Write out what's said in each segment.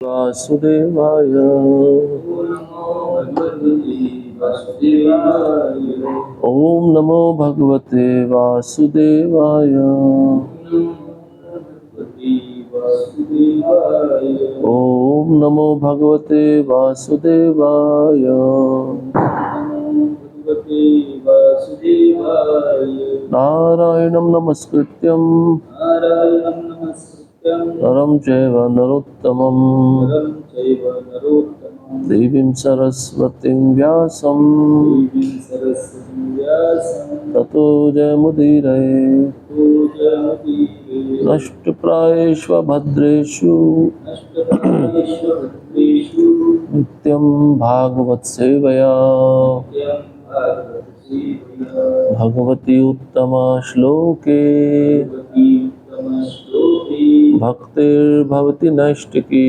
वासुदेवाय। ओम नमो भगवते वासुदेवाय। ओम नमो भगवते वासुदेवाय। नारायणं नमस्कृत्यं नरं चैव नरोत्तमं देवीं सरस्वतीं व्यासं ततो जयमुदीरये। नष्टप्रायेषु भद्रेषु नित्यं भागवत सेवया भगवती उत्तमा श्लोके भक्तिर्भवति नैष्टिकी।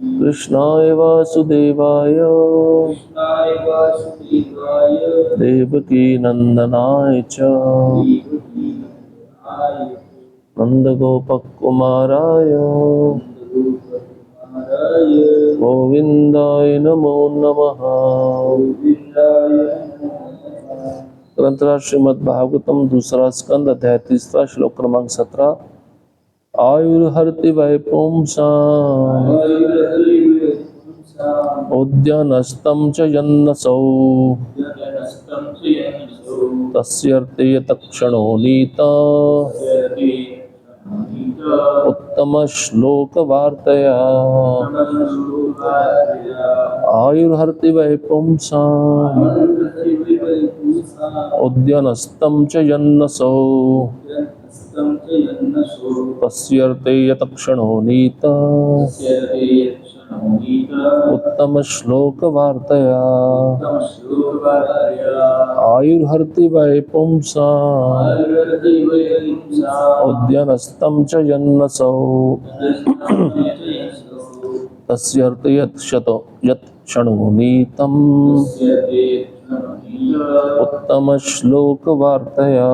कृष्णाय वासुदेवाय देवकी नंदनाय च नंदगोपकुमाराय गोविंदाय नमो नमः। ग्रंथराज श्रीमद् भागवतम दूसरा स्कंद अध्याय तीसरा श्लोक क्रमांक 17। आयुर्हर्ति वै पुंसाम् उद्यानस्तं च यन्नसौ तस्यर्थे यतक्षणो नीता उत्तमश्लोकवार्तया। आयुर्हर्ति वै पुंसाम् उद्यानस्तं च यन्नसौ तस्यर्थे यतक्षणो नीता उत्तमश्लोकवार्तया। आयुर्हर्ति वै पुंसाम् उद्यानस्तं च यन्नसौ तस्यर्थे यत्क्षणो नीतम् उत्तमश्लोकवार्तया।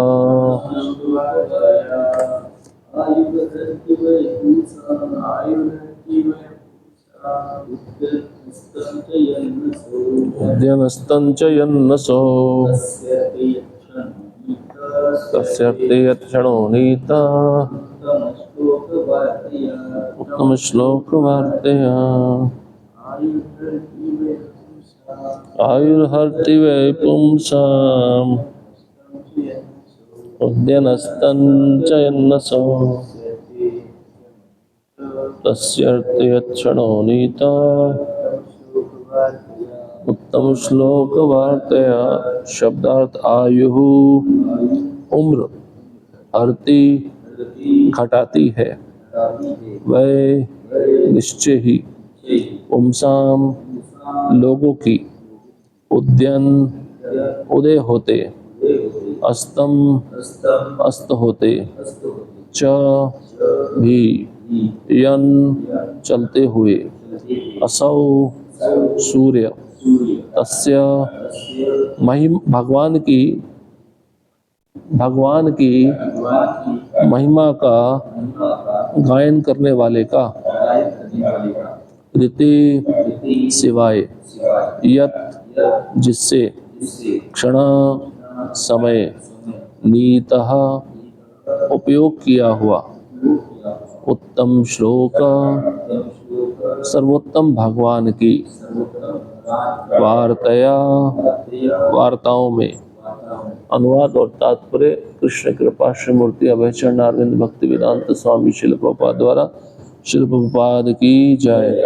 उद्यानस्तं च यन्नसौ तस्यर्थे यत्क्षणो नीता उत्तमश्लोकवार्तया। आयुर्हर्ति वै पुंसाम् उद्यानस्तं च यन्नसौ तस्यर्थे यत्क्षणो नीता उत्तम श्लोकवार्तया। शब्दार्थ आयुः उम्र, हर्ति घटाती है, वै निश्चय ही, पुंसाम लोगों की, उद्यन उदय होते, अस्तम अस्त होते, च भी यन चलते हुए, असौ सूर्य, तस्य भगवान की महिमा का गायन करने वाले का, रीति सिवाय, यत जिससे, क्षण समय, नीतः उपयोग किया हुआ, उत्तम श्लोक सर्वोत्तम भगवान की, वार्तया वार्ताओं में। अनुवाद और तात्पर्य कृष्ण कृपा श्रीमूर्ति अभयचरण अरविंद भक्ति वेदांत स्वामी शिल प्रभुपाद द्वारा। शिल प्रभुपाद की जय।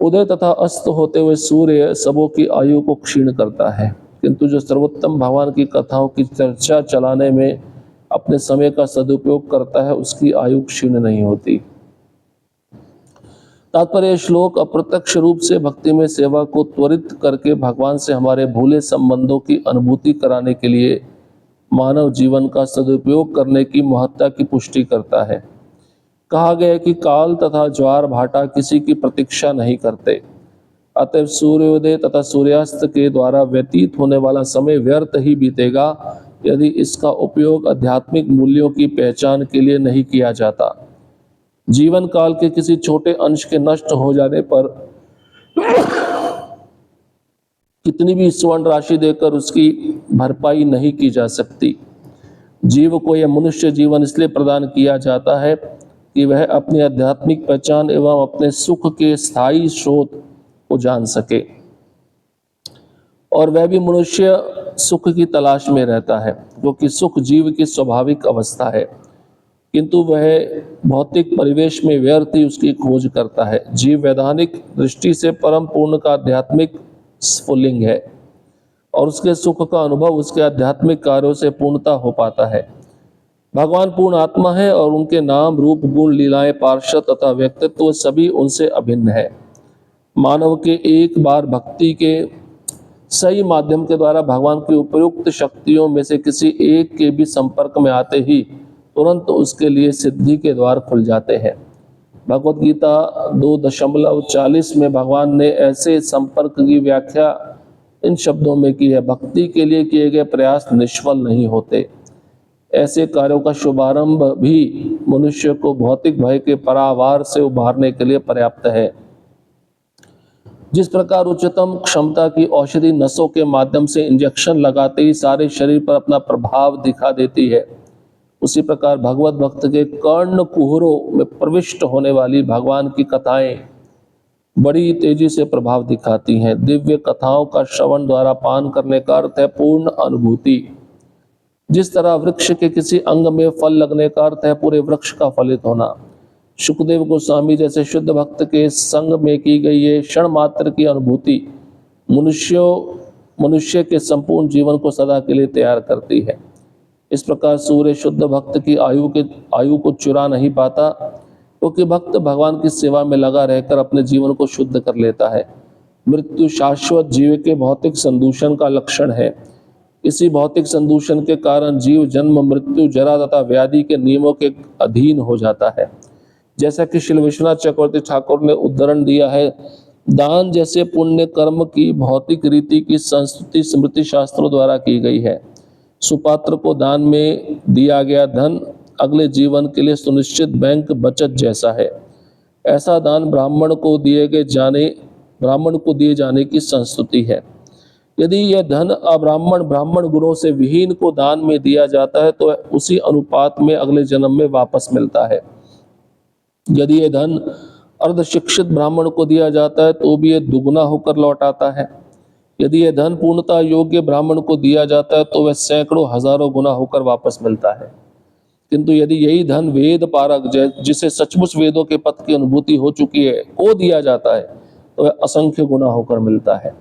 उदय तथा अस्त होते हुए सूर्य सबों की आयु को क्षीण करता है, किंतु जो सर्वोत्तम भगवान की कथाओं की चर्चा चलाने में अपने समय का सदुपयोग करता है, उसकी आयु क्षीण नहीं होती। तात्पर्य श्लोक अप्रत्यक्ष रूप से भक्ति में सेवा को त्वरित करके भगवान से हमारे भूले संबंधों की अनुभूति कराने के लिए मानव जीवन का सदुपयोग करने की महत्ता की पुष्टि करता है। कहा गया कि काल तथा ज्वार भाटा किसी की प्रतीक्षा नहीं करते, अतः सूर्योदय तथा सूर्यास्त के द्वारा व्यतीत होने वाला समय व्यर्थ ही बीतेगा यदि इसका उपयोग आध्यात्मिक मूल्यों की पहचान के लिए नहीं किया जाता। जीवन काल के किसी छोटे अंश के नष्ट हो जाने पर कितनी भी स्वर्ण राशि देकर उसकी भरपाई नहीं की जा सकती। जीव को यह मनुष्य जीवन इसलिए प्रदान किया जाता है कि वह अपनी आध्यात्मिक पहचान एवं अपने सुख के स्थायी स्रोत को जान सके, और वह भी मनुष्य सुख की तलाश में रहता है, क्योंकि सुख जीव की स्वाभाविक अवस्था है, किंतु वह भौतिक परिवेश में व्यर्थ ही उसकी खोज करता है। जीव वैधानिक दृष्टि से परम पूर्ण का आध्यात्मिक स्फुलिंग है, और उसके सुख का अनुभव उसके आध्यात्मिक कार्यों से पूर्णता हो पाता है। भगवान पूर्ण आत्मा है और उनके नाम, रूप, गुण, लीलाएं, पार्षद तथा व्यक्तित्व सभी उनसे अभिन्न है। मानव के एक बार भक्ति के सही माध्यम के द्वारा भगवान की उपयुक्त शक्तियों में से किसी एक के भी संपर्क में आते ही तुरंत उसके लिए सिद्धि के द्वार खुल जाते हैं। भगवत गीता 2:40 में भगवान ने ऐसे संपर्क की व्याख्या इन शब्दों में की है, भक्ति के लिए किए गए प्रयास निष्फल नहीं होते। ऐसे कार्यों का शुभारंभ भी मनुष्य को भौतिक भय के परावार से उबारने के लिए पर्याप्त है। जिस प्रकार उच्चतम क्षमता की औषधि नसों के माध्यम से इंजेक्शन लगाते ही सारे शरीर पर अपना प्रभाव दिखा देती है, उसी प्रकार भगवत भक्त के कर्ण कुहरों में प्रविष्ट होने वाली भगवान की कथाएं बड़ी तेजी से प्रभाव दिखाती हैं। दिव्य कथाओं का श्रवण द्वारा पान करने का अर्थ है पूर्ण अनुभूति। जिस तरह वृक्ष के किसी अंग में फल लगने का अर्थ है पूरे वृक्ष का फलित होना, सुखदेव गोस्वामी जैसे शुद्ध भक्त के संग में की गई ये क्षण मात्र की अनुभूति मनुष्य के संपूर्ण जीवन को सदा के लिए तैयार करती है। इस प्रकार सूर्य शुद्ध भक्त की आयु को चुरा नहीं पाता, क्योंकि भक्त भगवान की सेवा में लगा रहकर अपने जीवन को शुद्ध कर लेता है। मृत्यु शाश्वत जीव के भौतिक संदूषण का लक्षण है। इसी भौतिक संदूषण के कारण जीव जन्म, मृत्यु, जरा तथा व्याधि के नियमों के अधीन हो जाता है। जैसा कि श्री विश्वनाथ चक्रवर्ती ठाकुर ने उदाहरण दिया है, दान जैसे पुण्य कर्म की भौतिक रीति की संस्कृति स्मृति शास्त्रों द्वारा की गई है। सुपात्र को दान में दिया गया धन अगले जीवन के लिए सुनिश्चित बैंक बचत जैसा है। ऐसा दान ब्राह्मण को दिए जाने की संस्कृति है। यदि यह धन ब्राह्मण गुणों से विहीन को दान में दिया जाता है तो उसी अनुपात में अगले जन्म में वापस मिलता है। यदि यह धन अर्ध शिक्षित ब्राह्मण को दिया जाता है तो भी यह दुगुना होकर लौट आता है। यदि यह धन पूर्णता योग्य ब्राह्मण को दिया जाता है तो वह सैकड़ों हजारों गुना होकर वापस मिलता है। किंतु यदि यही धन वेद पारक जिसे सचमुच वेदों के पथ की अनुभूति हो चुकी है को दिया जाता है तो वह असंख्य गुना होकर मिलता है।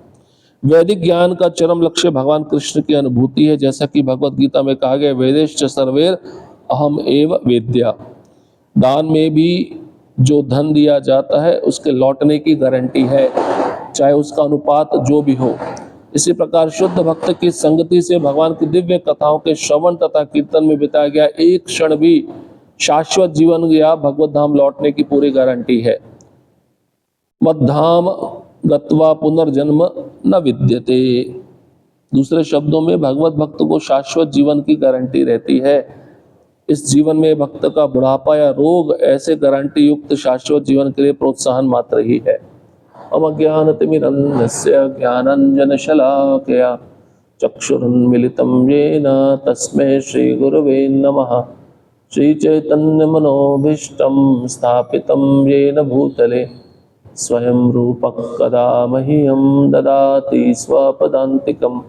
वैदिक ज्ञान का चरम लक्ष्य भगवान कृष्ण की अनुभूति है, जैसा कि भगवत गीता में कहा गया, वेदेश्च सर्वैर अहम एव वेद्या। दान में भी जो धन दिया जाता है उसके लौटने की गारंटी है, चाहे उसका अनुपात जो भी हो। इसी प्रकार शुद्ध भक्त की संगति से भगवान की दिव्य कथाओं के श्रवण तथा कीर्तन में बिताया गया एक क्षण भी शाश्वत जीवन या भगवत धाम लौटने की पूरी गारंटी है। मद्धाम गत्वा पुनर्जन्म न विद्यते। दूसरे शब्दों में भगवत भक्त को शाश्वत जीवन की गारंटी रहती है। इस जीवन में भक्त का बुढ़ापा या रोग ऐसे गारंटी युक्त शाश्वत जीवन के लिए प्रोत्साहन मात्र ही है। अज्ञानतिमिरन्धस्य ज्ञानाञ्जनशलाकया चक्षुरुन्मिलितं येन तस्मै श्रीगुरवे नमः। श्रीचैतन्यमनोभीष्टं स्थापितं येन भूतले स्वयं रूपः कदा मह्यं ददाति स्वपदान्तिकं।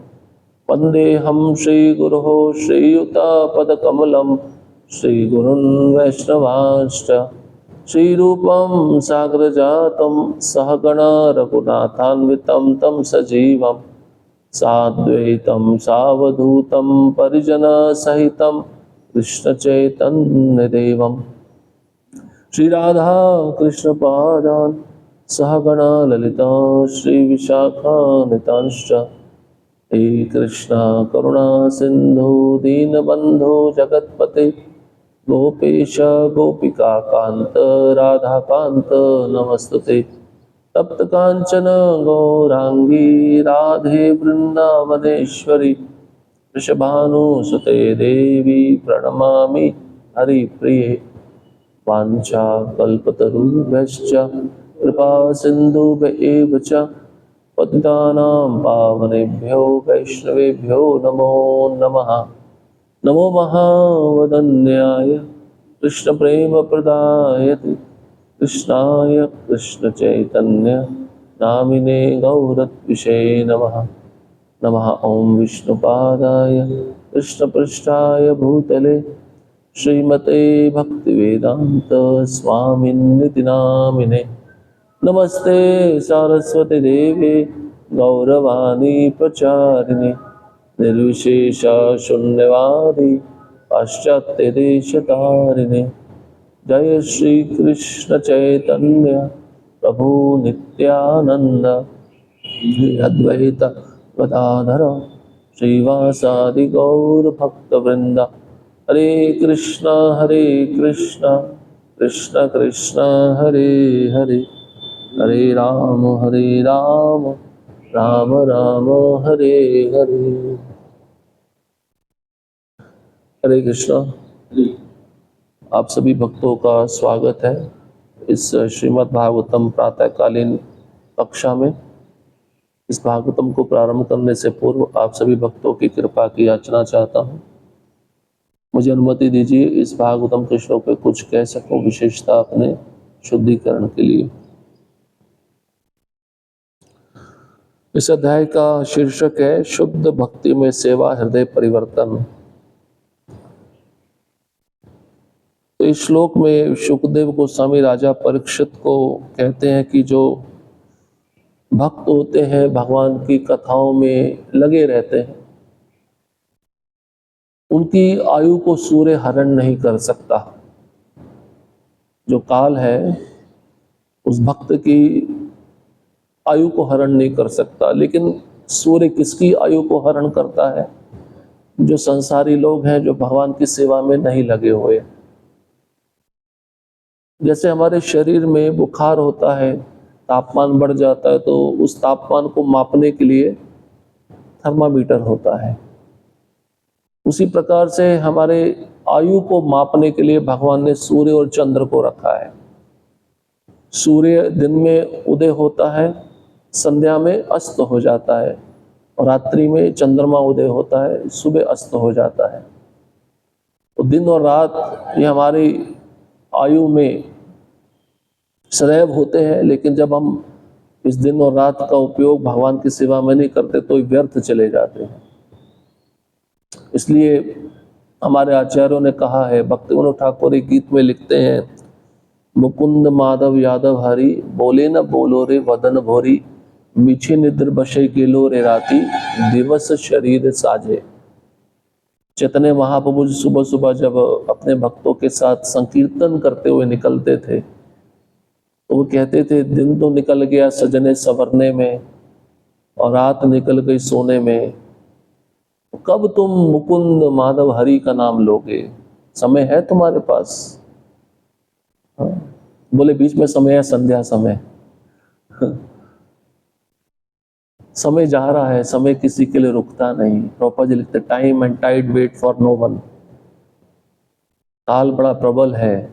वन्देऽहं श्रीगुरोः श्रीयुतापदकमलं श्रीगुरुन् वैष्णवांश्च श्रीरूपं साग्रजातं सहगणा रघुनाथान्वितं तं सजीवं साद्वैतं सावधूतं परिजनसहितं कृष्णचैतन्यदेवं श्रीराधा कृष्णपादान् सहगणा ललिता श्रीविशाखान्वितांश्च। हे कृष्णा करुणा सिन्धु दीनबन्धो जगत्पते गोपेश गोपिका कांत राधा कांत नमस्तुते। तप्त कांचन गौरांगी राधे वृंदावनेश्वरी वृषभानुसुते देवी प्रणमामि हरिप्रिये। वाञ्छा कल्पतरुभ्यश्च कृपा सिन्धुभ्य च पतितानां पावनेभ्यो वैष्णवेभ्यो नमो नमः। नमो महावदन्याय कृष्णप्रेमप्रदायते कृष्णाय कृष्णचैतन्य नामिने गौरत्विषे नमः। नमः ॐ विष्णुपादाय कृष्णपृष्ठाय भूतले श्रीमते भक्तिवेदांत स्वामिन्निति नामिने। नमस्ते सारस्वती देवे गौरवाणी प्रचारिणे निर्विशेष शून्यवादी पाश्चात्य देशतारिणे। जय श्री कृष्ण चैतन्य प्रभु नित्यानंद श्री अद्वैत गदाधर श्रीवासादि गौर भक्तवृंद। हरे कृष्ण कृष्ण कृष्ण हरे हरे, हरे राम राम राम हरे हरे। हरे कृष्णा। आप सभी भक्तों का स्वागत है इस श्रीमद् भागवतम प्रातःकालीन कक्षा में। इस भागवतम को प्रारंभ करने से पूर्व आप सभी भक्तों की कृपा की याचना चाहता हूँ। मुझे अनुमति दीजिए इस भागवतम के श्लोक पे कुछ कह सकूं, विशेषता अपने शुद्धिकरण के लिए। इस अध्याय का शीर्षक है शुद्ध भक्ति में सेवा हृदय परिवर्तन। तो इस श्लोक में शुकदेव गोस्वामी राजा परीक्षित को कहते हैं कि जो भक्त होते हैं भगवान की कथाओं में लगे रहते हैं, उनकी आयु को सूर्य हरण नहीं कर सकता। जो काल है उस भक्त की आयु को हरण नहीं कर सकता, लेकिन सूर्य किसकी आयु को हरण करता है? जो संसारी लोग हैं, जो भगवान की सेवा में नहीं लगे हुए। जैसे हमारे शरीर में बुखार होता है, तापमान बढ़ जाता है, तो उस तापमान को मापने के लिए थर्मामीटर होता है। उसी प्रकार से हमारे आयु को मापने के लिए भगवान ने सूर्य और चंद्र को रखा है। सूर्य दिन में उदय होता है, संध्या में अस्त हो जाता है, और रात्रि में चंद्रमा उदय होता है, सुबह अस्त हो जाता है। तो दिन और रात ये हमारी आयु में सदैव होते हैं, लेकिन जब हम इस दिन और रात का उपयोग भगवान की सेवा में नहीं करते तो व्यर्थ चले जाते हैं। इसलिए हमारे आचार्यों ने कहा है, भक्तिविनोद ठाकुर एक गीत में लिखते हैं, मुकुंद माधव यादव हरि बोले न बोलो रे वदन भोरी मीछे निद्र बशे गेलो रे राती दिवस शरीर साजे। चैतन्य महाप्रभु सुबह सुबह जब अपने भक्तों के साथ संकीर्तन करते हुए निकलते थे तो वो कहते थे, दिन तो निकल गया सजने संवरने में और रात निकल गई सोने में, कब तुम मुकुंद माधव हरि का नाम लोगे? समय है तुम्हारे पास? बोले बीच में समय है, संध्या समय। समय जा रहा है, समय किसी के लिए रुकता नहीं। प्रभुपाद जी लिखते, time and tide wait for no one. काल बड़ा प्रबल है।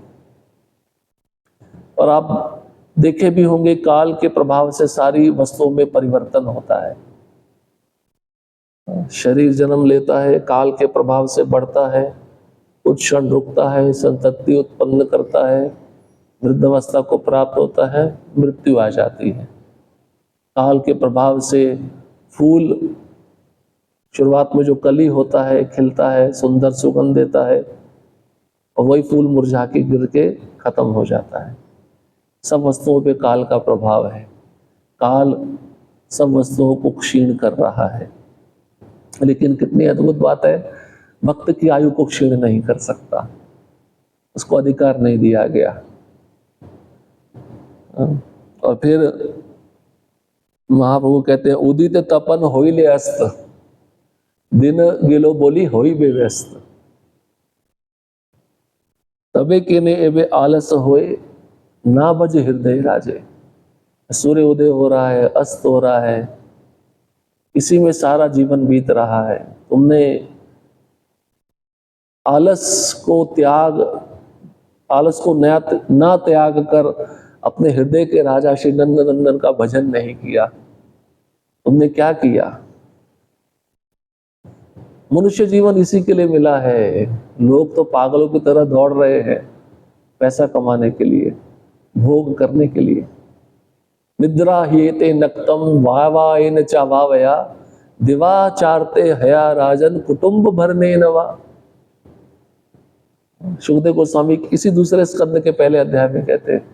और आप देखे भी होंगे, काल के प्रभाव से सारी वस्तुओं में परिवर्तन होता है। शरीर जन्म लेता है, काल के प्रभाव से बढ़ता है, कुछ क्षण रुकता है, संतति उत्पन्न करता है, वृद्धावस्था को प्राप्त होता है, मृत्यु आ जाती है। काल के प्रभाव से फूल शुरुआत में जो कली होता है, खिलता है, सुंदर सुगंध देता है, और वही फूल मुरझा के गिर के खत्म हो जाता है। सब वस्तुओं पे काल का प्रभाव है। काल सब वस्तुओं को क्षीण कर रहा है, लेकिन कितनी अद्भुत बात है, भक्त की आयु को क्षीण नहीं कर सकता, उसको अधिकार नहीं दिया गया। और फिर महाप्रभु कहते हैं, उदित तपन होइले अस्त दिन गेलो बोली होई बेव्यस्त तबे केने एबे आलस होए ना बज हृदय राजे। सूर्य उदय हो रहा है, अस्त हो रहा है, इसी में सारा जीवन बीत रहा है। तुमने आलस को त्याग आलस को ना त्याग कर अपने हृदय के राजा श्री नंद नंदन का भजन नहीं किया, तुमने क्या किया? मनुष्य जीवन इसी के लिए मिला है। लोग तो पागलों की तरह दौड़ रहे हैं पैसा कमाने के लिए, भोग करने के लिए। निद्रा हीते नक्तम वावायन चावावया दिवाचारते हया राजन कुटुंब भरने नवा। सुखदेव गोस्वामी किसी दूसरे स्कंद के पहले अध्याय में कहते हैं,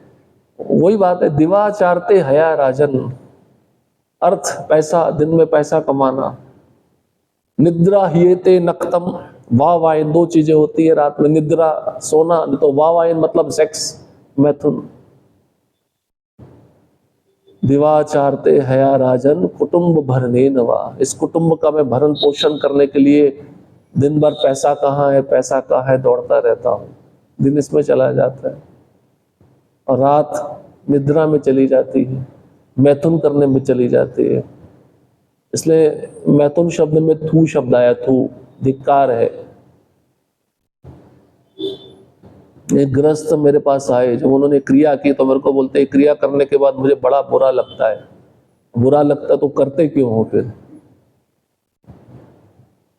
वही बात है, दिवाचारते हया राजन, अर्थ पैसा, दिन में पैसा कमाना। निद्रा हियते नक्तम, वावायन, दो चीजें होती है रात में, निद्रा सोना, तो वावायन मतलब सेक्स, मैथुन। दिवाचारते हया राजन कुटुंब भरने नवा, इस कुटुंब का मैं भरण पोषण करने के लिए दिन भर पैसा कहाँ है पैसा कहाँ है दौड़ता रहता हूँ। दिन इसमें चला जाता है और रात निद्रा में चली जाती है, मैथुन करने में चली जाती है। इसलिए मैथुन शब्द में थू शब्द आया, थू धिक्कार है। एक गृहस्थ मेरे पास आए, जब उन्होंने क्रिया की तो मेरे को बोलते हैं क्रिया करने के बाद मुझे बड़ा बुरा लगता है। बुरा लगता तो करते क्यों हो फिर?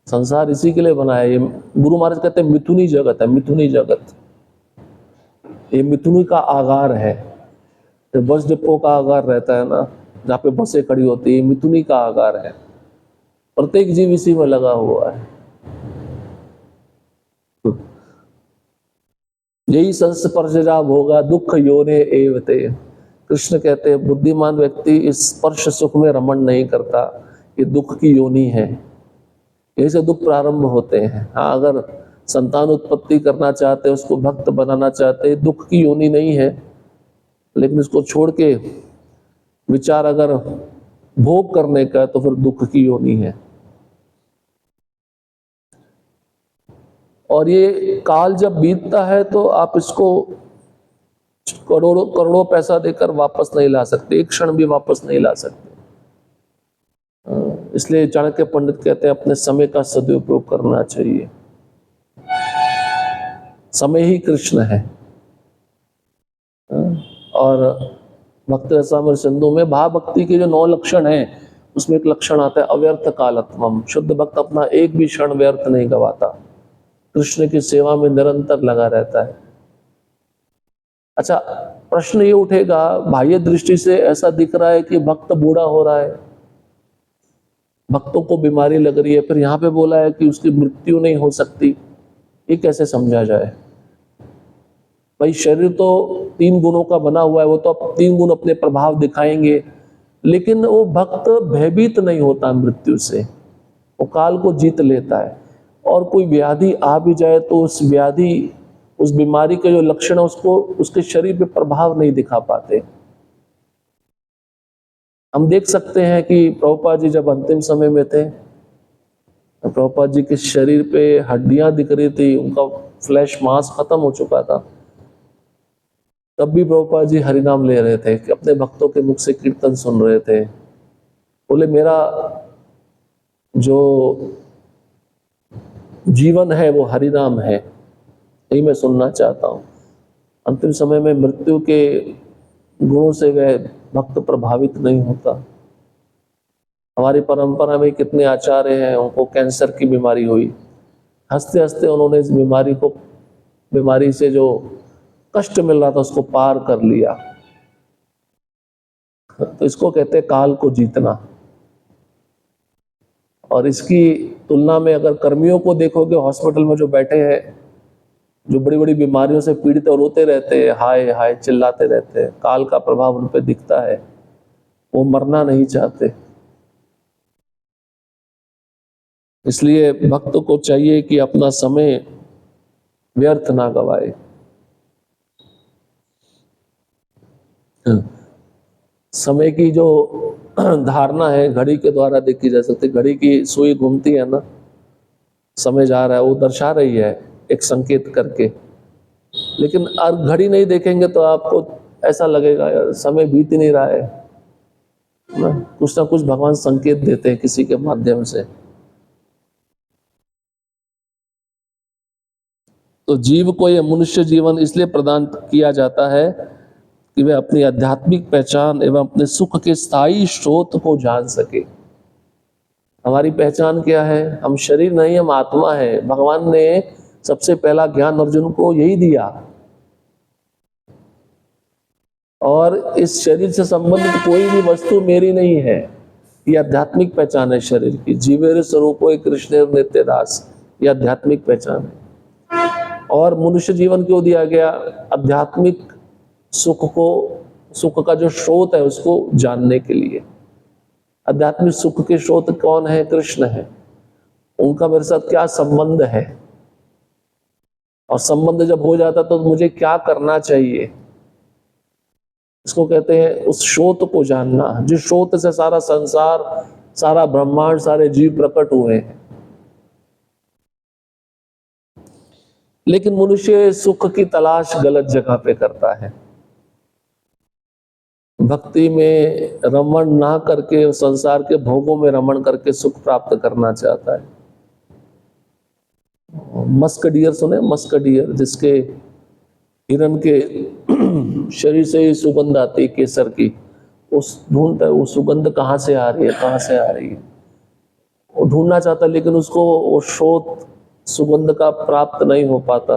संसार इसी के लिए बनाया। ये गुरु महाराज कहते हैं मिथुनी जगत है, मिथुनी जगत, ये मिथुनी का आगार है। तो बस डिपो का आगार रहता है ना, जहाँ पे बसें खड़ी होती है, मिथुनी का आगार है। प्रत्येक जीव इसी में लगा हुआ है। यही संस्पर्शजा भोगा दुख योने एवते। कृष्ण कहते हैं बुद्धिमान व्यक्ति इस स्पर्श सुख में रमण नहीं करता, ये दुख की योनि है, यही से दुख प्रारंभ होते हैं। हाँ, अगर संतान उत्पत्ति करना चाहते, उसको भक्त बनाना चाहते, दुख की योनि नहीं है, लेकिन इसको छोड़ के विचार अगर भोग करने का तो फिर दुख की योनि है। और ये काल जब बीतता है तो आप इसको करोड़ों करोड़ों पैसा देकर वापस नहीं ला सकते, एक क्षण भी वापस नहीं ला सकते। इसलिए चाणक्य पंडित कहते हैं अपने समय का सदुपयोग करना चाहिए। समय ही कृष्ण है। और भक्त रसामृत सिंधु में भाव भक्ति के जो 9 लक्षण हैं, उसमें एक लक्षण आता है अव्यर्थ कालत्वम। शुद्ध भक्त अपना एक भी क्षण व्यर्थ नहीं गवाता, कृष्ण की सेवा में निरंतर लगा रहता है। अच्छा, प्रश्न ये उठेगा, बाह्य दृष्टि से ऐसा दिख रहा है कि भक्त बूढ़ा हो रहा है, भक्तों को बीमारी लग रही है, फिर यहाँ पे बोला है कि उसकी मृत्यु नहीं हो सकती, ये कैसे समझा जाए? भाई शरीर तो 3 गुणों का बना हुआ है, वो तो 3 गुण अपने प्रभाव दिखाएंगे, लेकिन वो भक्त भयभीत नहीं होता मृत्यु से, वो काल को जीत लेता है। और कोई व्याधि आ भी जाए तो उस व्याधि, उस बीमारी के जो लक्षण है उसको उसके शरीर पे प्रभाव नहीं दिखा पाते। हम देख सकते हैं कि प्रभुपाद जी जब अंतिम समय में थे, प्रभुपाद जी के शरीर पे हड्डियां दिख रही थी, उनका फ्लैश मांस खत्म हो चुका था, तब भी प्रभुपाद जी हरिनाम ले रहे थे कि अपने भक्तों के मुख से कीर्तन सुन रहे थे। बोले मेरा जो जीवन है वो हरिनाम है, यही मैं सुनना चाहता हूँ। अंतिम समय में मृत्यु के गुणों से वह भक्त प्रभावित नहीं होता। हमारी परंपरा में कितने आचार्य हैं, उनको कैंसर की बीमारी हुई, हंसते हंसते उन्होंने इस बीमारी से जो कष्ट मिल रहा था उसको पार कर लिया। तो इसको कहते हैं काल को जीतना। और इसकी तुलना में अगर कर्मियों को देखोगे हॉस्पिटल में जो बैठे हैं, जो बड़ी बड़ी बीमारियों से पीड़ित और रोते रहते हैं, हाय हाय चिल्लाते रहते हैं, काल का प्रभाव उन पर दिखता है, वो मरना नहीं चाहते। इसलिए भक्त को चाहिए कि अपना समय व्यर्थ ना गवाए। समय की जो धारणा है घड़ी के द्वारा देखी जा सकती है। घड़ी की सुई घूमती है ना, समय जा रहा है, वो दर्शा रही है एक संकेत करके। लेकिन अगर घड़ी नहीं देखेंगे तो आपको ऐसा लगेगा यार समय बीत ही नहीं रहा है ना, कुछ ना कुछ भगवान संकेत देते हैं किसी के माध्यम से। तो जीव को यह मनुष्य जीवन इसलिए प्रदान किया जाता है कि वह अपनी आध्यात्मिक पहचान एवं अपने सुख के स्थायी स्रोत को जान सके। हमारी पहचान क्या है? हम शरीर नहीं, हम आत्मा है। भगवान ने सबसे पहला ज्ञान अर्जुन को यही दिया। और इस शरीर से संबंधित कोई भी वस्तु मेरी नहीं है। ये आध्यात्मिक पहचान है शरीर की। जीवेर स्वरूपो कृष्ण नित्य दास, ये आध्यात्मिक पहचान है। और मनुष्य जीवन क्यों दिया गया? आध्यात्मिक सुख का जो स्रोत है उसको जानने के लिए। आध्यात्मिक सुख के स्रोत कौन है? कृष्ण है। उनका मेरे साथ क्या संबंध है, और संबंध जब हो जाता तो मुझे क्या करना चाहिए, इसको कहते हैं उस स्रोत को जानना, जिस स्रोत से सारा संसार, सारा ब्रह्मांड, सारे जीव प्रकट हुए हैं। लेकिन मनुष्य सुख की तलाश गलत जगह पे करता है। भक्ति में रमण ना करके संसार के भोगों में रमण करके सुख प्राप्त करना चाहता है। मस्क डियर सुने? मस्क डियर, जिसके हिरण के शरीर से ही सुगंध आती है केसर की, उस ढूंढता है वो सुगंध कहाँ से आ रही है, कहाँ से आ रही है। वो ढूंढना चाहता है लेकिन उसको वो स्रोत सुगंध का प्राप्त नहीं हो पाता,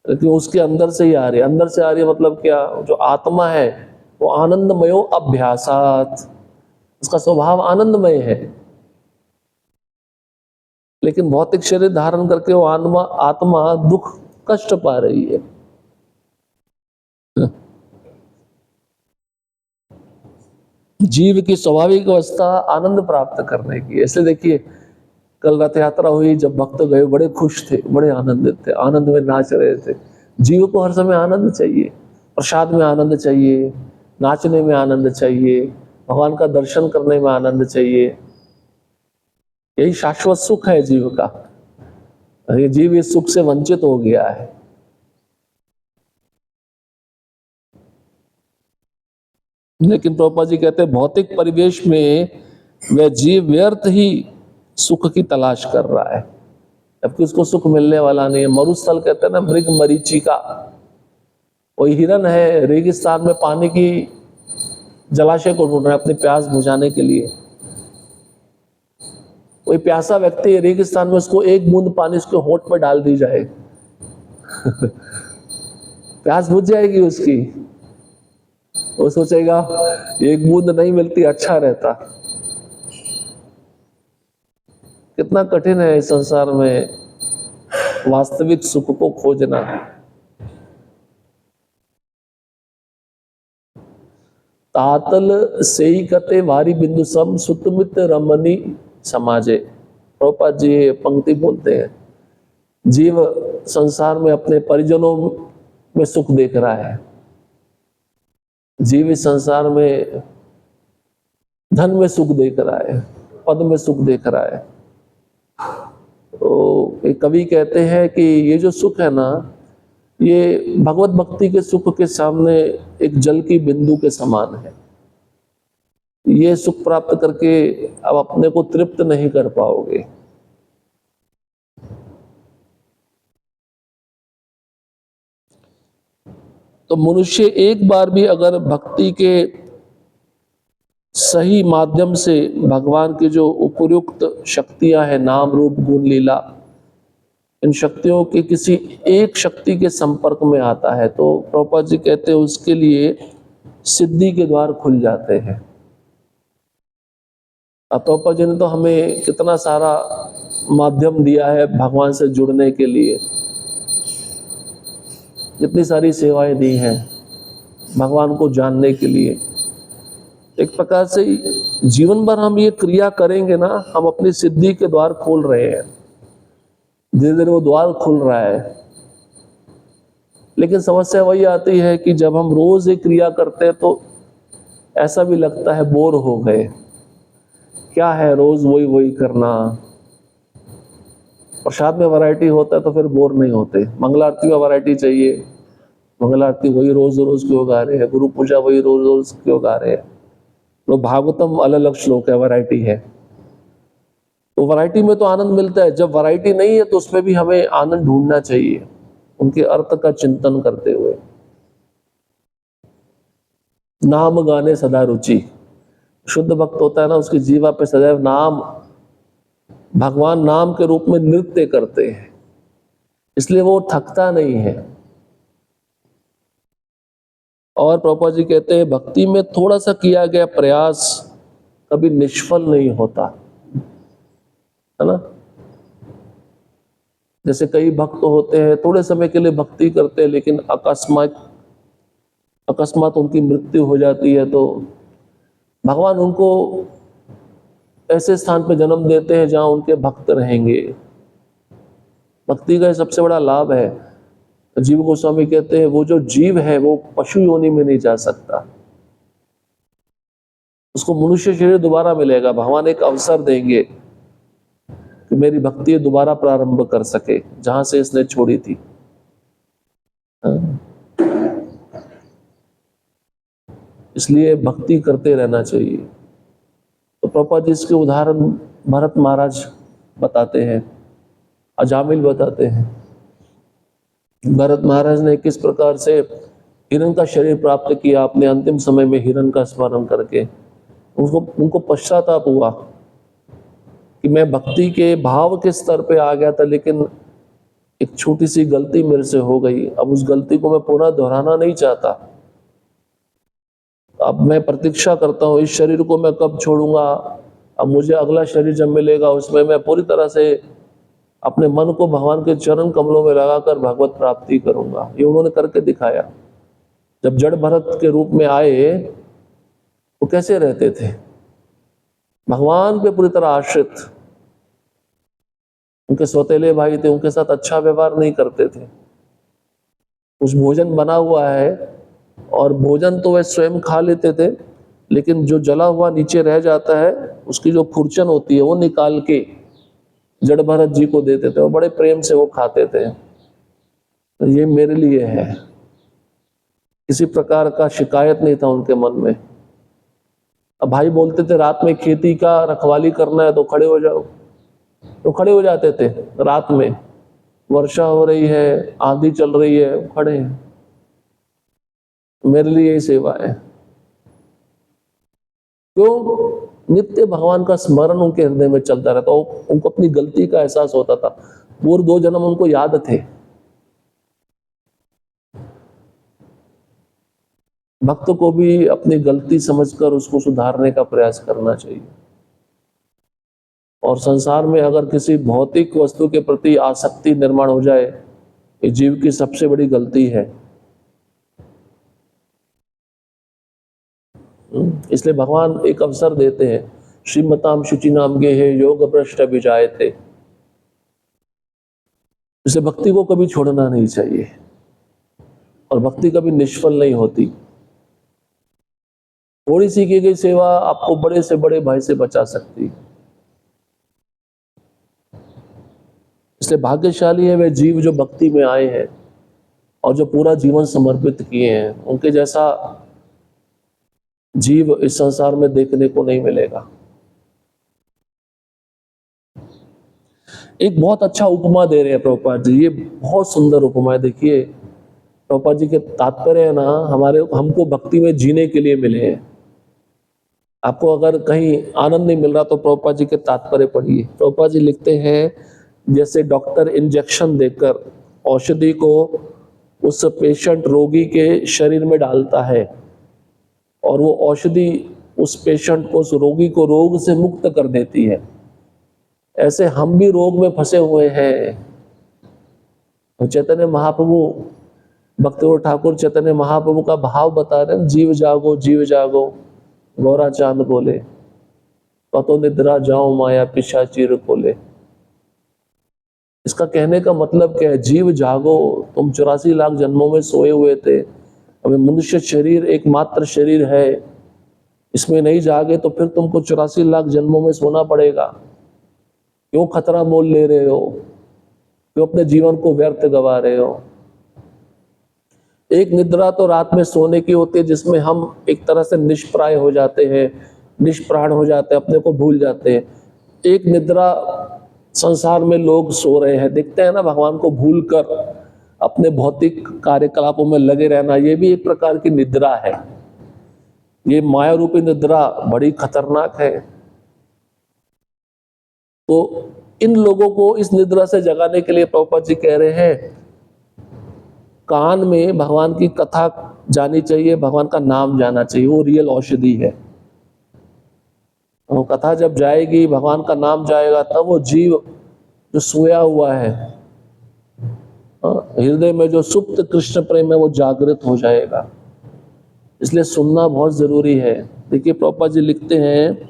लेकिन उसके अंदर से ही आ रही है। अंदर से आ रही है मतलब क्या? जो आत्मा है वो आनंदमयो अभ्यासात, उसका स्वभाव आनंदमय है। लेकिन भौतिक शरीर धारण करके वो आत्मा दुख कष्ट पा रही है। जीव की स्वाभाविक अवस्था आनंद प्राप्त करने की। ऐसे देखिए, कल रथ यात्रा हुई, जब भक्त गए बड़े खुश थे, बड़े आनंदित थे, आनंद में नाच रहे थे। जीव को हर समय आनंद चाहिए, प्रसाद में आनंद चाहिए, नाचने में आनंद चाहिए, भगवान का दर्शन करने में आनंद चाहिए। यही शाश्वत सुख है जीव का। ये जीव इस सुख से वंचित हो गया है। लेकिन प्रभुपाद जी कहते हैं भौतिक परिवेश में वह जीव व्यर्थ ही सुख की तलाश कर रहा है, जबकि उसको सुख मिलने वाला नहीं है। मरुस्थल कहते हैं ना, मृग मरीचिका, वही हिरन है रेगिस्तान में पानी की जलाशय को ढूंढ रहा है अपनी प्यास बुझाने के लिए। कोई प्यासा व्यक्ति रेगिस्तान में, उसको एक बूंद पानी उसके होंठ पर डाल दी जाए प्यास बुझ जाएगी उसकी। वो सोचेगा एक बूंद नहीं मिलती अच्छा रहता। कितना कठिन है इस संसार में वास्तविक सुख को खोजना। तातल सेई कते वारी बिंदु सम सुतमित रमनी समाजे। प्रभुपाद जी पंक्ति बोलते हैं, जीव संसार में अपने परिजनों में सुख देख रहा है, जीव इस संसार में धन में सुख देख रहा है, पद में सुख देख रहा है। तो एक कवि कहते हैं कि ये जो सुख है ना, ये भगवत भक्ति के सुख के सामने एक जल की बिंदु के समान है। ये सुख प्राप्त करके अब अपने को तृप्त नहीं कर पाओगे। तो मनुष्य एक बार भी अगर भक्ति के सही माध्यम से भगवान की जो उपयुक्त शक्तियां हैं, नाम रूप गुण लीला, इन शक्तियों के किसी एक शक्ति के संपर्क में आता है, तो प्रभुपाद जी कहते हैं उसके लिए सिद्धि के द्वार खुल जाते हैं। अब प्रभुपाद जी ने तो हमें कितना सारा माध्यम दिया है भगवान से जुड़ने के लिए, कितनी सारी सेवाएं दी हैं भगवान को जानने के लिए। एक प्रकार से जीवन भर हम ये क्रिया करेंगे ना, हम अपनी सिद्धि के द्वार खोल रहे हैं। धीरे धीरे वो द्वार खुल रहा है। लेकिन समस्या वही आती है कि जब हम रोज ये क्रिया करते हैं तो ऐसा भी लगता है बोर हो गए, क्या है रोज वही वही करना। प्रसाद में वैरायटी होता है तो फिर बोर नहीं होते। मंगल आरती में वैरायटी चाहिए, मंगल आरती वही रोज रोज क्यों गा रहे हैं, गुरु पूजा वही रोज रोज क्यों गा रहे हैं। तो भागवतम अलग अलग श्लोक है, वैरायटी है। तो वैरायटी में तो आनंद मिलता है, जब वैरायटी नहीं है तो उसमें भी हमें आनंद ढूंढना चाहिए, उनके अर्थ का चिंतन करते हुए। नाम गाने सदा रुचि, शुद्ध भक्त होता है ना, उसकी जीवा पे सदैव नाम, भगवान नाम के रूप में नृत्य करते हैं, इसलिए वो थकता नहीं है। और प्रभुपाद जी कहते हैं भक्ति में थोड़ा सा किया गया प्रयास कभी निष्फल नहीं होता, है ना। जैसे कई भक्त होते हैं थोड़े समय के लिए भक्ति करते हैं, लेकिन अकस्मात उनकी मृत्यु हो जाती है, तो भगवान उनको ऐसे स्थान पर जन्म देते हैं जहां उनके भक्त रहेंगे। भक्ति का सबसे बड़ा लाभ है। जीव गोस्वामी कहते हैं वो जो जीव है वो पशु योनि में नहीं जा सकता, उसको मनुष्य शरीर दोबारा मिलेगा। भगवान एक अवसर देंगे कि मेरी भक्ति दोबारा प्रारंभ कर सके जहां से इसने छोड़ी थी। इसलिए भक्ति करते रहना चाहिए। तो प्रभुपाद जी इसके उदाहरण भरत महाराज बताते हैं, अजामिल बताते हैं। भरत महाराज ने किस प्रकार से हिरण का शरीर प्राप्त किया, अपने अंतिम समय में हिरण का स्मरण करके उनको पश्चाताप हुआ कि मैं भक्ति के भाव के स्तर पे आ गया था, लेकिन एक छोटी सी गलती मेरे से हो गई, अब उस गलती को मैं पुनः दोहराना नहीं चाहता। अब मैं प्रतीक्षा करता हूँ इस शरीर को मैं कब छोड़ूंगा, अब मुझे अगला शरीर जब मिलेगा उसमें मैं पूरी तरह से अपने मन को भगवान के चरण कमलों में लगाकर भगवत प्राप्ति करूंगा। ये उन्होंने करके दिखाया। जब जड़ भरत के रूप में आए वो कैसे रहते थे, भगवान पे पूरी तरह आश्रित। उनके सौतेले भाई थे, उनके साथ अच्छा व्यवहार नहीं करते थे। कुछ भोजन बना हुआ है और भोजन तो वे स्वयं खा लेते थे, लेकिन जो जला हुआ नीचे रह जाता है उसकी जो खुरचन होती है वो निकाल के जड़ भरत जी को देते थे और बड़े प्रेम से वो खाते थे। तो ये मेरे लिए है, किसी प्रकार का शिकायत नहीं था उनके मन में। अब भाई बोलते थे रात में खेती का रखवाली करना है तो खड़े हो जाओ, तो खड़े हो जाते थे। रात में वर्षा हो रही है, आंधी चल रही है, खड़े हैं, मेरे लिए यही सेवा है। क्यों? नित्य भगवान का स्मरण उनके हृदय में चलता रहता, उनको अपनी गलती का एहसास होता था, पूर्व 2 जन्म उनको याद थे। भक्त को भी अपनी गलती समझकर उसको सुधारने का प्रयास करना चाहिए। और संसार में अगर किसी भौतिक वस्तु के प्रति आसक्ति निर्माण हो जाए, ये जीव की सबसे बड़ी गलती है। इसलिए भगवान एक अवसर देते हैं, श्रीमताम शुचि नाम गे है योग भ्रष्ट विजाए थे। इसे भक्ति को कभी छोड़ना नहीं चाहिए और भक्ति कभी निष्फल नहीं होती। थोड़ी सी की गई सेवा आपको बड़े से बड़े भय से बचा सकती है। इसलिए भाग्यशाली है वे जीव जो भक्ति में आए हैं और जो पूरा जीवन समर्पित किए हैं। उनके जैसा जीव इस संसार में देखने को नहीं मिलेगा। एक बहुत अच्छा उपमा दे रहे हैं प्रभुपाद जी, ये बहुत सुंदर उपमा है। देखिए प्रभुपाद जी के तात्पर्य है ना, हमको भक्ति में जीने के लिए मिले हैं। आपको अगर कहीं आनंद नहीं मिल रहा तो प्रभुपाद जी के तात्पर्य पढ़िए। प्रभुपाद जी लिखते हैं जैसे डॉक्टर इंजेक्शन देकर औषधि को उस पेशेंट रोगी के शरीर में डालता है और वो औषधि उस पेशेंट को, उस रोगी को रोग से मुक्त कर देती है, ऐसे हम भी रोग में फंसे हुए हैं। तो चैतन्य महाप्रभु, भक्तिवृंद ठाकुर चैतन्य महाप्रभु का भाव बता रहे हैं, जीव जागो जीव जागो गौरा चांद बोले, कतो निद्रा जाओ माया पिशाचिर खोले। इसका कहने का मतलब क्या है? जीव जागो, तुम 84 लाख जन्मों में सोए हुए थे, अभी मनुष्य शरीर एकमात्र शरीर है, इसमें नहीं जागे तो फिर तुमको 84 लाख जन्मों में सोना पड़ेगा। क्यों खतरा मोल ले रहे हो? क्यों अपने जीवन को व्यर्थ गवा रहे हो? एक निद्रा तो रात में सोने की होती है जिसमें हम एक तरह से निष्प्राय हो जाते हैं, निष्प्राण हो जाते हैं, अपने को भूल जाते हैं। एक निद्रा संसार में लोग सो रहे हैं, देखते हैं ना, भगवान को भूलकर अपने भौतिक कार्यकलापों में लगे रहना, ये भी एक प्रकार की निद्रा है। ये माया रूपी निद्रा बड़ी खतरनाक है। तो इन लोगों को इस निद्रा से जगाने के लिए प्रभुपाद जी कह रहे हैं, कान में भगवान की कथा जानी चाहिए, भगवान का नाम जाना चाहिए, वो रियल औषधि है। वो कथा जब जाएगी, भगवान का नाम जाएगा, तब वो जीव जो सोया हुआ है हृदय में, जो सुप्त कृष्ण प्रेम है, वो जागृत हो जाएगा। इसलिए सुनना बहुत जरूरी है। देखिए प्रभुपाद जी लिखते हैं,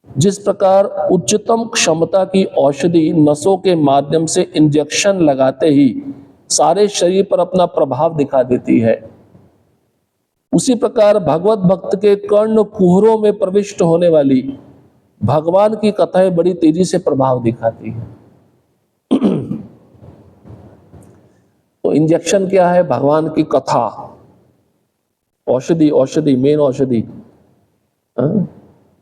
जिस प्रकार उच्चतम क्षमता की औषधि नसों के माध्यम से इंजेक्शन लगाते ही सारे शरीर पर अपना प्रभाव दिखा देती है, उसी प्रकार भगवत भक्त के कर्ण कुहरों में प्रविष्ट होने वाली भगवान की कथाएं बड़ी तेजी से प्रभाव दिखाती है। तो इंजेक्शन क्या है? भगवान की कथा, औषधि, औषधि मेन औषधि।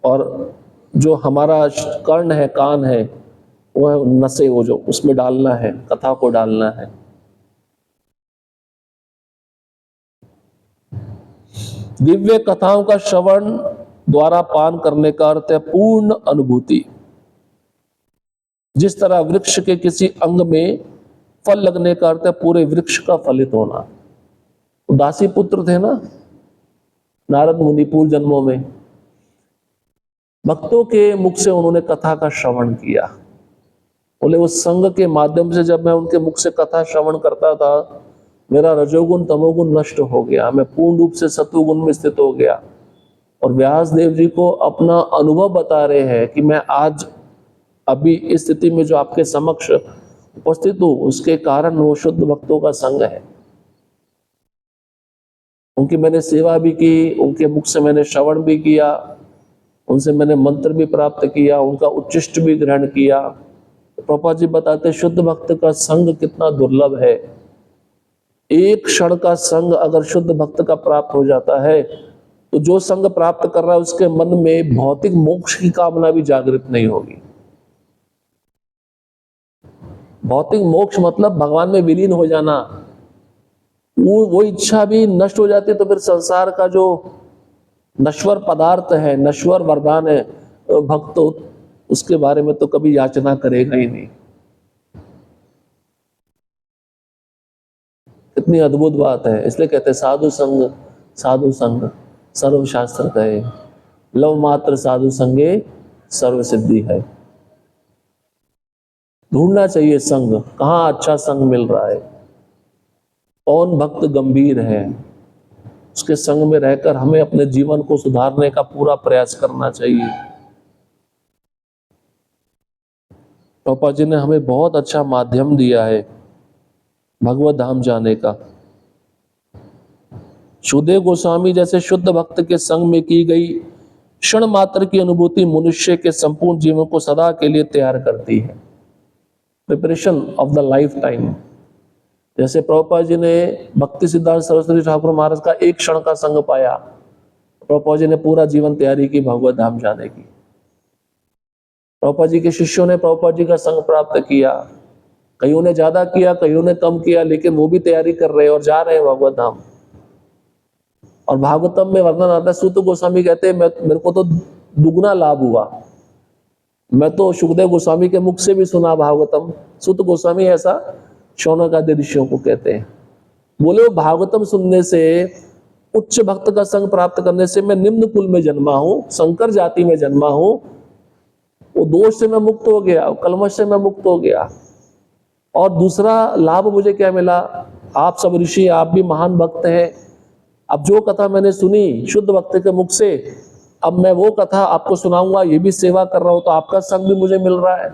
और जो हमारा कर्ण है, कान है, वो है नसें, वो जो उसमें डालना है, कथा को डालना है। दिव्य कथाओं का श्रवण द्वारा पान करने का अर्थ है पूर्ण अनुभूति। जिस तरह वृक्ष के किसी अंग में फल लगने का अर्थ है पूरे वृक्ष का फलित होना। उदासी पुत्र थे ना नारद मुनि पूर्व जन्मों में, भक्तों के मुख से उन्होंने कथा का श्रवण किया। बोले उस संग के माध्यम से जब मैं उनके मुख से कथा श्रवण करता था, मेरा रजोगुण तमोगुण नष्ट हो गया, मैं पूर्ण रूप से सत्वगुण में स्थित हो गया। और व्यास देव जी को अपना अनुभव बता रहे हैं कि मैं आज अभी इस स्थिति में जो आपके समक्ष उपस्थित हूं, उसके कारण वो शुद्ध भक्तों का संग है। उनकी मैंने सेवा भी की, उनके मुख से मैंने श्रवण भी किया, उनसे मैंने मंत्र भी प्राप्त किया, उनका उच्चिष्ट भी ग्रहण किया। प्रभुपाद जी बताते शुद्ध भक्त का संग कितना दुर्लभ है। एक क्षण का संग अगर शुद्ध भक्त का प्राप्त हो जाता है, तो जो संग प्राप्त कर रहा है उसके मन में भौतिक मोक्ष की कामना भी जागृत नहीं होगी। भौतिक मोक्ष मतलब भगवान में विलीन हो जाना, वो इच्छा भी नष्ट हो जाती है। तो फिर संसार का जो नश्वर पदार्थ है, नश्वर वरदान है, भक्त उसके बारे में तो कभी याचना करेगा ही नहीं। कितनी अद्भुत बात है। इसलिए कहते हैं साधु संग, साधु संग सर्वशास्त्र कहे, लव मात्र साधु संगे सर्व सिद्धि है। ढूंढना चाहिए संग, कहाँ अच्छा संग मिल रहा है, कौन भक्त गंभीर है, उसके संग में रहकर हमें अपने जीवन को सुधारने का पूरा प्रयास करना चाहिए। प्रभुपाद जी ने हमें बहुत अच्छा माध्यम दिया है भगवत धाम जाने का। सुखदेव गोस्वामी जैसे शुद्ध भक्त के संग में की गई क्षण मात्र की अनुभूति मनुष्य के संपूर्ण जीवन को सदा के लिए तैयार करती है। Preparation of the life time. जैसे प्रभुपाद जी ने भक्ति सिद्धांत सरस्वती ठाकुर महाराज का एक क्षण का संग पाया, प्रभुपाद जी ने पूरा जीवन तैयारी की भगवत धाम जाने की। प्रभुपाद जी के शिष्यों ने प्रभुपाद जी का संग प्राप्त किया, कईयों ने ज्यादा किया, कईयों ने कम किया, लेकिन वो भी तैयारी कर रहे हैं और जा रहे हैं भगवत धाम। और भागवतम में वर्णन आता है, सूत गोस्वामी कहते हैं मेरे को तो दुगना लाभ हुआ, मैं तो सुखदेव गोस्वामी के मुख से भी सुना भागवतम। सूत गोस्वामी ऐसा शौनक आदि ऋषियों को कहते हैं। बोले वो भागवतम सुनने से, उच्च भक्त का संग प्राप्त करने से मैं निम्न कुल में जन्मा हूं, शंकर जाति में जन्मा हूं, वो दोष से मैं मुक्त हो गया, कलमश से मैं मुक्त हो गया। और दूसरा लाभ मुझे क्या मिला, आप सब ऋषि, आप भी महान भक्त हैं, अब जो कथा मैंने सुनी शुद्ध भक्त के मुख से, अब मैं वो कथा आपको सुनाऊंगा, ये भी सेवा कर रहा हूं, तो आपका संग भी मुझे मिल रहा है।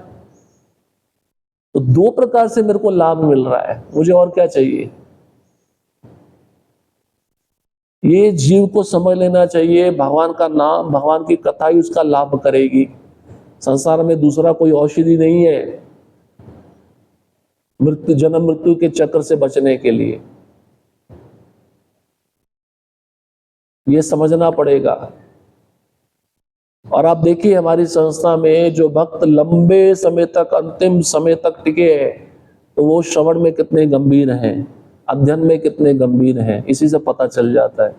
तो दो प्रकार से मेरे को लाभ मिल रहा है, मुझे और क्या चाहिए। ये जीव को समझ लेना चाहिए, भगवान का नाम, भगवान की कथा ही उसका लाभ करेगी। संसार में दूसरा कोई औषधि नहीं है मृत्यु, जन्म मृत्यु के चक्र से बचने के लिए। ये समझना पड़ेगा। और आप देखिए हमारी संस्था में जो भक्त लंबे समय तक, अंतिम समय तक टिके हैं, तो वो श्रवण में कितने गंभीर हैं, अध्ययन में कितने गंभीर हैं, इसी से पता चल जाता है।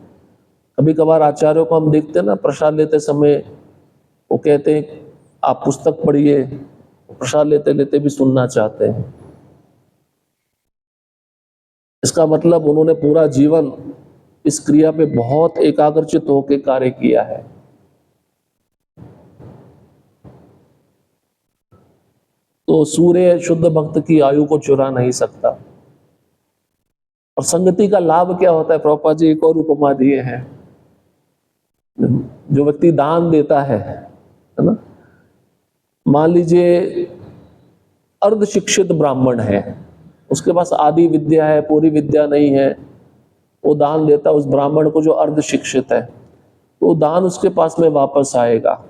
कभी कभार आचार्यों को हम देखते हैं ना, प्रसाद लेते समय वो कहते हैं आप पुस्तक पढ़िए, प्रसाद लेते लेते भी सुनना चाहते हैं। इसका मतलब उन्होंने पूरा जीवन इस क्रिया पे बहुत एकाग्रचित होकर कार्य किया है। तो सूर्य शुद्ध भक्त की आयु को चुरा नहीं सकता। और संगति का लाभ क्या होता है, प्रभुपाद जी एक और उपमा दिए हैं। जो व्यक्ति दान देता है ना, मान लीजिए अर्ध शिक्षित ब्राह्मण है, उसके पास आदि विद्या है, पूरी विद्या नहीं है, वो दान देता है उस ब्राह्मण को जो अर्ध शिक्षित है, तो दान उसके पास में वापस आएगा।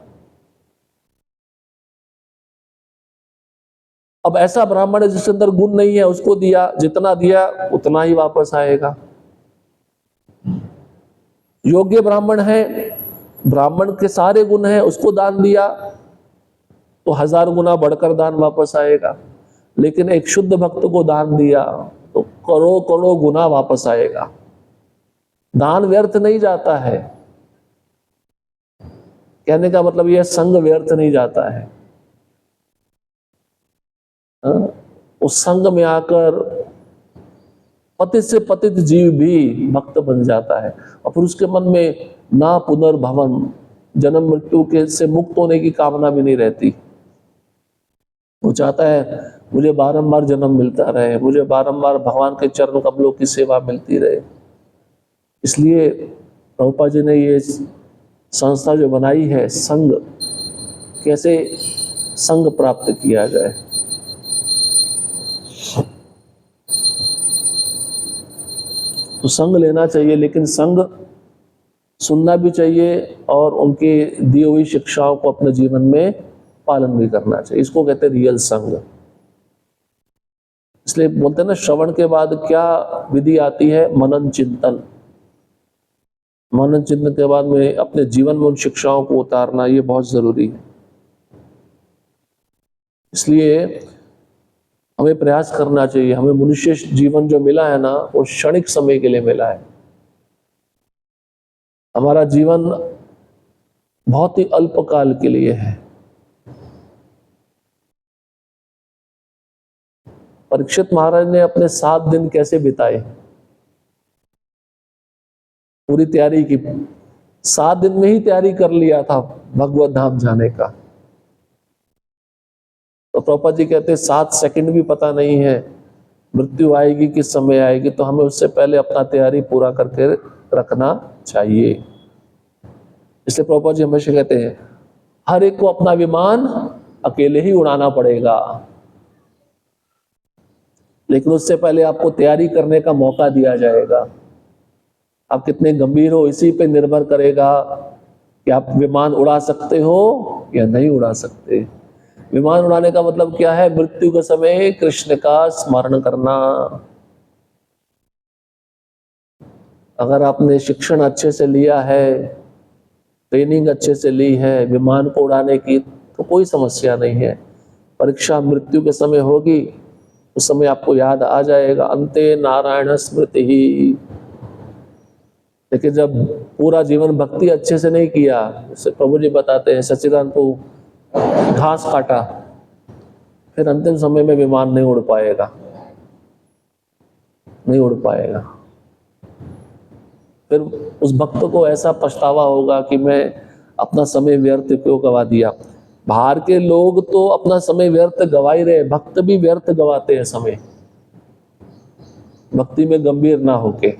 अब ऐसा ब्राह्मण है जिसके अंदर गुण नहीं है, उसको दिया, जितना दिया उतना ही वापस आएगा। योग्य ब्राह्मण है, ब्राह्मण के सारे गुण हैं, उसको दान दिया तो 1000 गुना बढ़कर दान वापस आएगा। लेकिन एक शुद्ध भक्त को दान दिया तो करोड़ करोड़ गुना वापस आएगा। दान व्यर्थ नहीं जाता है, कहने का मतलब यह संग व्यर्थ नहीं जाता है। उस संग में आकर पतित से पतित जीव भी भक्त बन जाता है, और फिर उसके मन में ना पुनर्भवन, जन्म मृत्यु के से मुक्त होने की कामना भी नहीं रहती। वो चाहता है मुझे बारंबार जन्म मिलता रहे, मुझे बारंबार भगवान के चरण कमलों की सेवा मिलती रहे। इसलिए प्रभुपाद जी ने ये संस्था जो बनाई है, संग, कैसे संग प्राप्त किया जाए। तो संग लेना चाहिए, लेकिन संग सुनना भी चाहिए और उनके दी हुई शिक्षाओं को अपने जीवन में पालन भी करना चाहिए। इसको कहते हैं रियल संग। इसलिए बोलते हैं ना, श्रवण के बाद क्या विधि आती है, मनन चिंतन। मनन चिंतन के बाद में अपने जीवन में उन शिक्षाओं को उतारना, ये बहुत जरूरी है। इसलिए हमें प्रयास करना चाहिए। हमें मनुष्य जीवन जो मिला है ना, वो क्षणिक समय के लिए मिला है। हमारा जीवन बहुत ही अल्पकाल के लिए है। परीक्षित महाराज ने अपने 7 दिन कैसे बिताए, पूरी तैयारी की, 7 दिन में ही तैयारी कर लिया था भगवत धाम जाने का। तो प्रभुपाद जी कहते हैं 7 सेकंड भी पता नहीं है मृत्यु आएगी किस समय आएगी, तो हमें उससे पहले अपना तैयारी पूरा करके रखना चाहिए। इसलिए प्रभुपाद जी हमेशा कहते हैं हर एक को अपना विमान अकेले ही उड़ाना पड़ेगा, लेकिन उससे पहले आपको तैयारी करने का मौका दिया जाएगा। आप कितने गंभीर हो इसी पे निर्भर करेगा कि आप विमान उड़ा सकते हो या नहीं उड़ा सकते। विमान उड़ाने का मतलब क्या है, मृत्यु के समय कृष्ण का स्मरण करना। अगर आपने शिक्षण अच्छे से लिया है, ट्रेनिंग अच्छे से ली है विमान को उड़ाने की, तो कोई समस्या नहीं है। परीक्षा मृत्यु के समय होगी, उस समय आपको याद आ जाएगा, अंते नारायण स्मृति ही। लेकिन जब पूरा जीवन भक्ति अच्छे से नहीं किया, जैसे प्रभु जी बताते हैं सच्चिदानंद को घास काटा, फिर अंतिम समय में विमान नहीं उड़ पाएगा, नहीं उड़ पाएगा। फिर उस भक्त को ऐसा पछतावा होगा कि मैं अपना समय व्यर्थ क्यों गवा दिया। बाहर के लोग तो अपना समय व्यर्थ गवा ही रहे, भक्त भी व्यर्थ गवाते हैं समय, भक्ति में गंभीर ना होके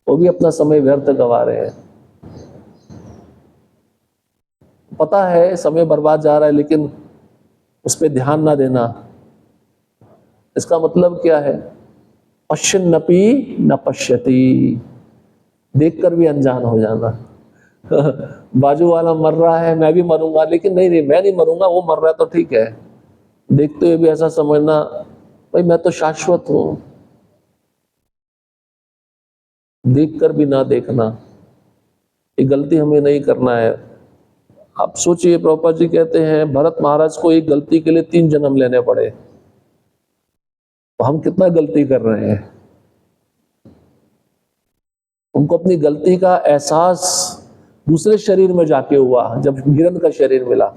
वो भी अपना समय व्यर्थ गवा रहे हैं। पता है समय बर्बाद जा रहा है, लेकिन उस पर ध्यान ना देना। इसका मतलब क्या है, पश्यन्नपि न पश्यति, देखकर भी अनजान हो जाना। बाजू वाला मर रहा है, मैं भी मरूंगा, लेकिन नहीं नहीं मैं नहीं मरूंगा, वो मर रहा है तो ठीक है। देखते हुए भी ऐसा समझना भाई मैं तो शाश्वत हूं, देखकर भी ना देखना, ये गलती हमें नहीं करना है। आप सोचिए, प्रभुपाद जी कहते हैं भरत महाराज को एक गलती के लिए 3 जन्म लेने पड़े, तो हम कितना गलती कर रहे हैं। उनको अपनी गलती का एहसास दूसरे शरीर में जाके हुआ जब हिरण का शरीर मिला।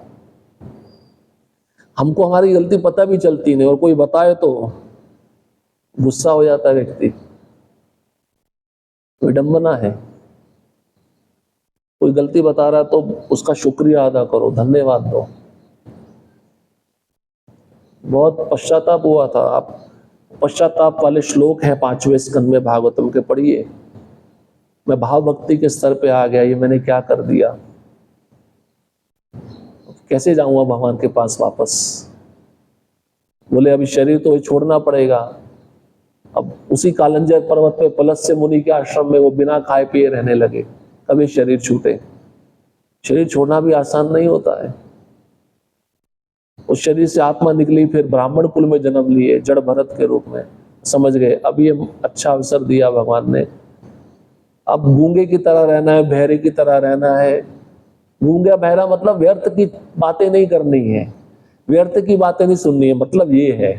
हमको हमारी गलती पता भी चलती नहीं, और कोई बताए तो गुस्सा हो जाता है व्यक्ति। विडंबना है। कोई गलती बता रहा तो उसका शुक्रिया अदा करो, धन्यवाद दो। बहुत पश्चाताप हुआ था। आप पश्चाताप वाले श्लोक हैं 5वें स्कंद में भागवतम के, पढ़िए। मैं भाव भक्ति के स्तर पे आ गया, ये मैंने क्या कर दिया, कैसे जाऊंगा भगवान के पास वापस। बोले अभी शरीर तो छोड़ना पड़ेगा। अब उसी कालंजर पर्वत पे पलस्त्य मुनि के आश्रम में वो बिना खाए पिए रहने लगे, कभी शरीर छूटे। शरीर छोड़ना भी आसान नहीं होता है। उस शरीर से आत्मा निकली, फिर ब्राह्मण कुल में जन्म लिए जड़ भरत के रूप में। समझ गए, अब ये अच्छा अवसर दिया भगवान ने। अब गूंगे की तरह रहना है, बहरे की तरह रहना है। गूंगा बहरा मतलब व्यर्थ की बातें नहीं करनी है, व्यर्थ की बातें नहीं सुननी है, मतलब ये है।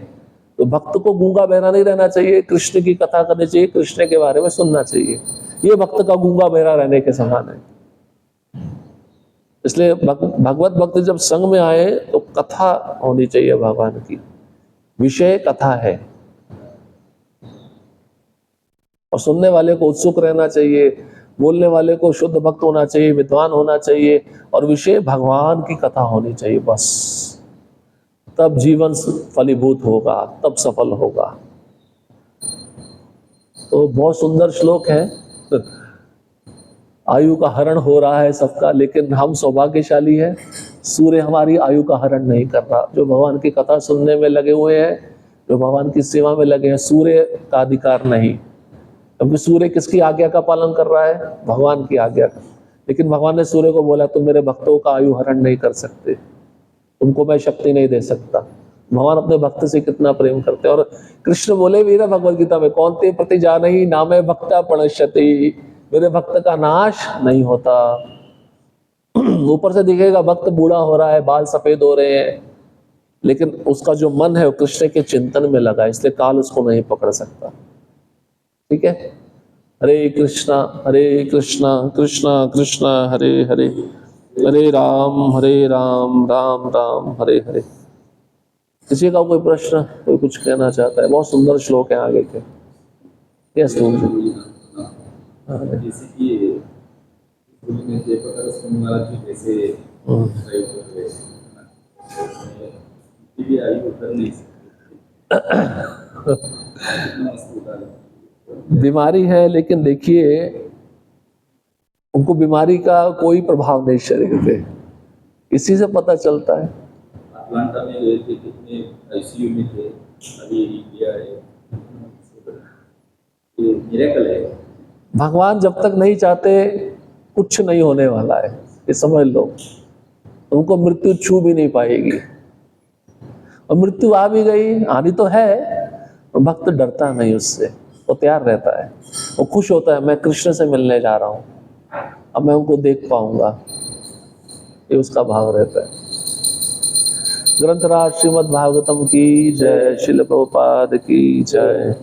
तो भक्त को गूंगा बहरा नहीं रहना चाहिए, कृष्ण की कथा करनी चाहिए, कृष्ण के बारे में सुनना चाहिए। ये भक्त का गूंगा बहरा रहने के समान है। इसलिए भगवत भक्त जब संग में आए तो कथा होनी चाहिए भगवान की, विषय कथा है। और सुनने वाले को उत्सुक रहना चाहिए, बोलने वाले को शुद्ध भक्त होना चाहिए, विद्वान होना चाहिए, और विषय भगवान की कथा होनी चाहिए। बस तब जीवन फलीभूत होगा, तब सफल होगा। तो बहुत सुंदर श्लोक है। आयु का हरण हो रहा है सबका, लेकिन हम सौभाग्यशाली है, सूर्य हमारी आयु का हरण नहीं कर रहा। जो भगवान की कथा सुनने में लगे हुए हैं, जो भगवान की सेवा में लगे हैं, सूर्य का अधिकार नहीं। क्योंकि सूर्य किसकी आज्ञा का पालन कर रहा है? भगवान की आज्ञा का। लेकिन भगवान ने सूर्य को बोला तुम मेरे भक्तों का आयु हरण नहीं कर सकते, तुमको मैं शक्ति नहीं दे सकता। भगवान अपने भक्त से कितना प्रेम करते हैं। और कृष्ण बोले भी ना भगवद गीता में, कौनते प्रति जानहि नामे भक्ता प्रणश्यति, मेरे भक्त का नाश नहीं होता। ऊपर से दिखेगा भक्त बूढ़ा हो रहा है, बाल सफेद हो रहे हैं, लेकिन उसका जो मन है वो कृष्ण के चिंतन में लगा, इसलिए काल उसको नहीं पकड़ सकता। ठीक है। हरे कृष्णा कृष्णा कृष्णा हरे हरे, हरे राम राम राम हरे हरे। किसी का कोई प्रश्न, कोई कुछ कहना चाहता है? बहुत सुंदर श्लोक है आगे के। यस जैसे कि बीमारी है, लेकिन देखिए उनको बीमारी का कोई प्रभाव नहीं शरीर पे, इसी से पता चलता है। अटलांटा में गए थे, कितने आईसीयू में थे, अभी इंडिया है, ये मिरेकल है। भगवान जब तक नहीं चाहते कुछ नहीं होने वाला है, ये समझ लो। उनको मृत्यु छू भी नहीं पाएगी, और मृत्यु आ भी गई, आनी तो है, भक्त डरता नहीं उससे, वो तैयार रहता है, वो खुश होता है, मैं कृष्ण से मिलने जा रहा हूँ, अब मैं उनको देख पाऊंगा, ये उसका भाव रहता है। ग्रंथराज श्रीमद् भागवतम की जय, श्रील प्रभुपाद की जय।